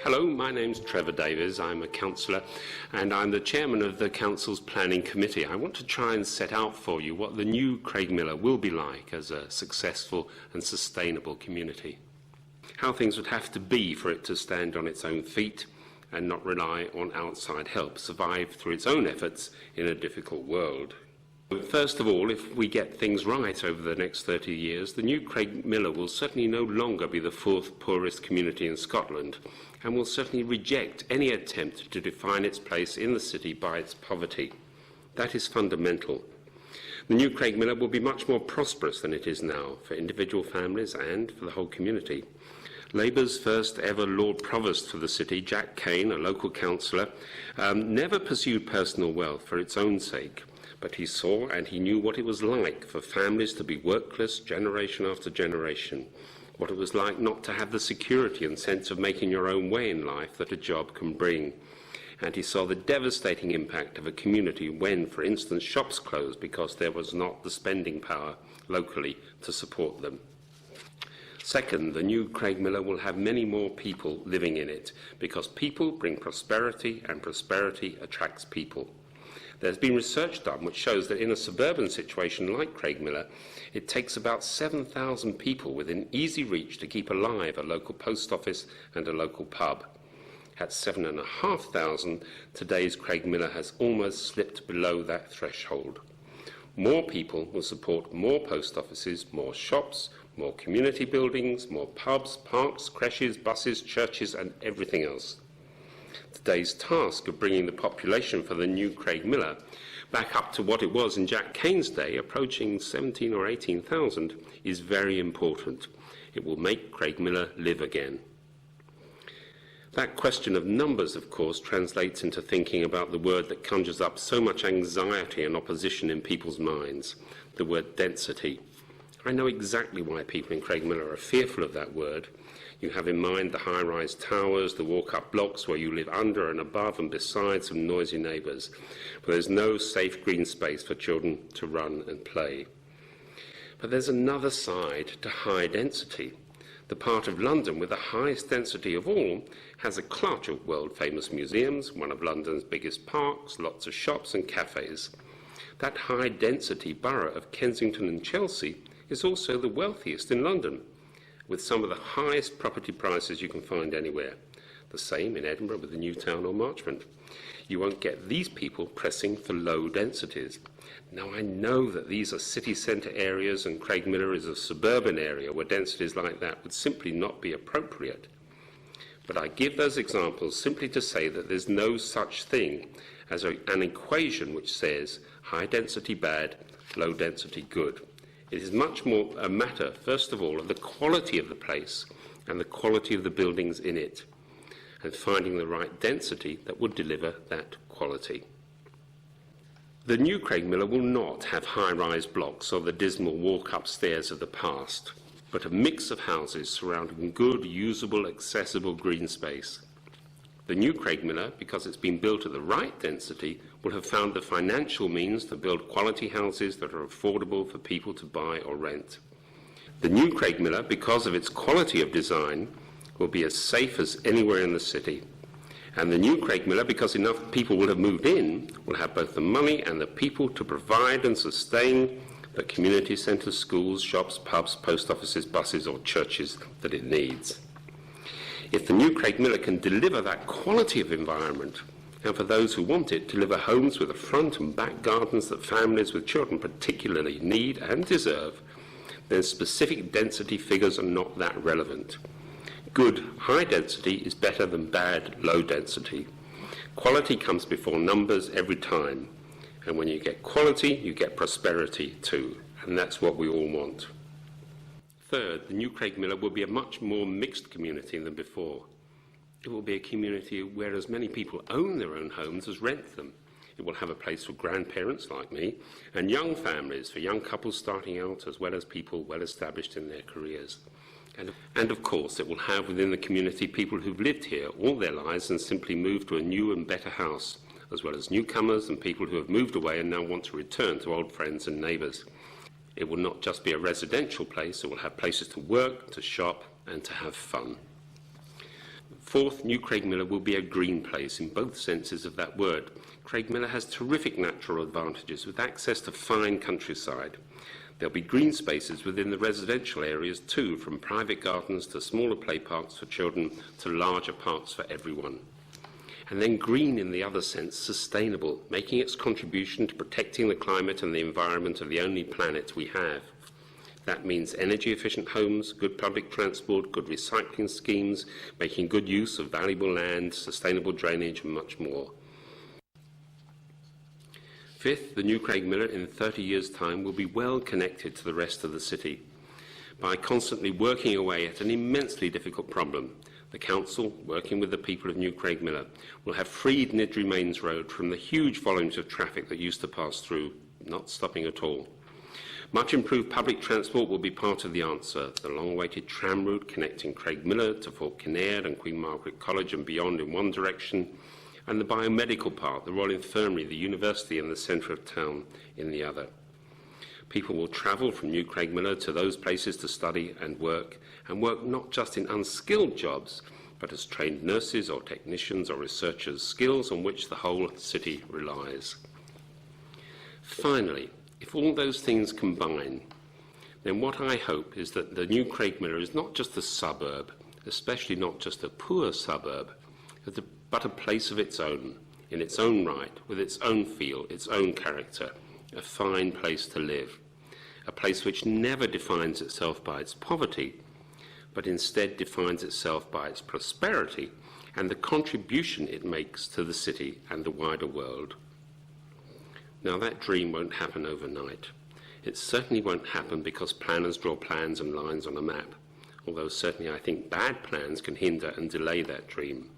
Hello, my name's Trevor Davies. I'm a councillor and I'm the chairman of the council's planning committee. I want to try and set out for you what the new Craigmillar will be like as a successful and sustainable community. How things would have to be for it to stand on its own feet and not rely on outside help, survive through its own efforts in a difficult world. First of all, if we get things right over the next 30 years, the new Craigmillar will certainly no longer be the fourth poorest community in Scotland and will certainly reject any attempt to define its place in the city by its poverty. That is fundamental. The new Craigmillar will be much more prosperous than it is now for individual families and for the whole community. Labour's first ever Lord Provost for the city, Jack Kane, a local councillor, never pursued personal wealth for its own sake. But he saw and he knew what it was like for families to be workless generation after generation, what it was like not to have the security and sense of making your own way in life that a job can bring. And he saw the devastating impact of a community when, for instance, shops closed because there was not the spending power locally to support them. Second, the new Craigmillar will have many more people living in it because people bring prosperity and prosperity attracts people. There's been research done which shows that in a suburban situation like Craigmillar, it takes about 7,000 people within easy reach to keep alive a local post office and a local pub. At 7,500, today's Craigmillar has almost slipped below that threshold. More people will support more post offices, more shops, more community buildings, more pubs, parks, creches, buses, churches and everything else. Today's task of bringing the population for the new Craigmillar back up to what it was in Jack Kane's day, approaching 17 or 18,000, is very important. It will make Craigmillar live again. That question of numbers, of course, translates into thinking about the word that conjures up so much anxiety and opposition in people's minds, the word density. I know exactly why people in Craigmillar are fearful of that word. You have in mind the high-rise towers, the walk-up blocks where you live under and above and beside some noisy neighbours, where there's no safe green space for children to run and play. But there's another side to high density. The part of London with the highest density of all has a clutch of world-famous museums, one of London's biggest parks, lots of shops and cafes. That high-density borough of Kensington and Chelsea is also the wealthiest in London, with some of the highest property prices you can find anywhere. The same in Edinburgh with the New Town or Marchmont. You won't get these people pressing for low densities. Now, I know that these are city centre areas and Craigmillar is a suburban area where densities like that would simply not be appropriate. But I give those examples simply to say that there's no such thing as an equation which says high density bad, low density good. It is much more a matter, first of all, of the quality of the place and the quality of the buildings in it, and finding the right density that would deliver that quality. The new Craigmillar will not have high-rise blocks or the dismal walk-up stairs of the past, but a mix of houses surrounding good, usable, accessible green space. The new Craigmillar, because it's been built at the right density, will have found the financial means to build quality houses that are affordable for people to buy or rent. The new Craigmillar, because of its quality of design, will be as safe as anywhere in the city. And the new Craigmillar, because enough people will have moved in, will have both the money and the people to provide and sustain the community centres, schools, shops, pubs, post offices, buses or churches that it needs. If the new Craigmillar can deliver that quality of environment, and for those who want it, deliver homes with a front and back gardens that families with children particularly need and deserve, then specific density figures are not that relevant. Good high density is better than bad low density. Quality comes before numbers every time, and when you get quality, you get prosperity too, and that's what we all want. Third, the new Craigmillar will be a much more mixed community than before. It will be a community where as many people own their own homes as rent them. It will have a place for grandparents like me and young families, for young couples starting out as well as people well established in their careers. And of course, it will have within the community people who've lived here all their lives and simply moved to a new and better house, as well as newcomers and people who have moved away and now want to return to old friends and neighbours. It will not just be a residential place, it will have places to work, to shop and to have fun. Fourth, New Craigmillar will be a green place in both senses of that word. Craigmillar has terrific natural advantages with access to fine countryside. There'll be green spaces within the residential areas too, from private gardens to smaller play parks for children to larger parks for everyone. And then green in the other sense, sustainable, making its contribution to protecting the climate and the environment of the only planet we have. That means energy-efficient homes, good public transport, good recycling schemes, making good use of valuable land, sustainable drainage, and much more. Fifth, the new Craigmillar in 30 years' time will be well connected to the rest of the city. By constantly working away at an immensely difficult problem, the Council, working with the people of New Craigmillar, will have freed Niddry Mains Road from the huge volumes of traffic that used to pass through, not stopping at all. Much improved public transport will be part of the answer. The long-awaited tram route connecting Craigmillar to Fort Kinnaird and Queen Margaret College and beyond in one direction, and the biomedical park, the Royal Infirmary, the university and the centre of town in the other. People will travel from New Craigmillar to those places to study and work not just in unskilled jobs, but as trained nurses or technicians or researchers, skills on which the whole city relies. Finally, if all those things combine, then what I hope is that the new Craigmillar is not just a suburb, especially not just a poor suburb, but a place of its own, in its own right, with its own feel, its own character, a fine place to live, a place which never defines itself by its poverty, but instead defines itself by its prosperity and the contribution it makes to the city and the wider world. Now, that dream won't happen overnight. It certainly won't happen because planners draw plans and lines on a map, although certainly I think bad plans can hinder and delay that dream.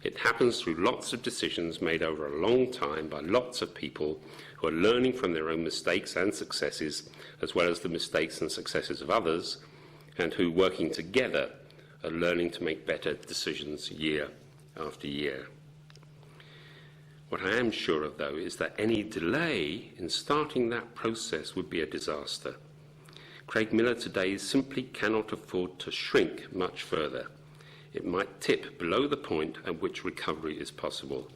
It happens through lots of decisions made over a long time by lots of people who are learning from their own mistakes and successes, as well as the mistakes and successes of others, and who, working together, are learning to make better decisions year after year. What I am sure of, though, is that any delay in starting that process would be a disaster. Craigmillar today simply cannot afford to shrink much further. It might tip below the point at which recovery is possible.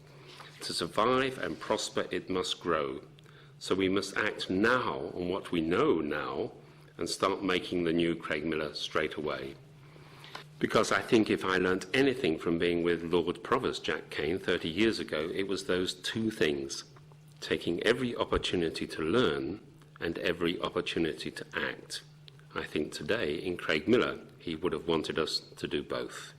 To survive and prosper, it must grow. So we must act now on what we know now and start making the new Craigmillar straight away. Because I think if I learnt anything from being with Lord Provost Jack Cane 30 years ago, it was those two things: taking every opportunity to learn and every opportunity to act. I think today in Craigmillar he would have wanted us to do both.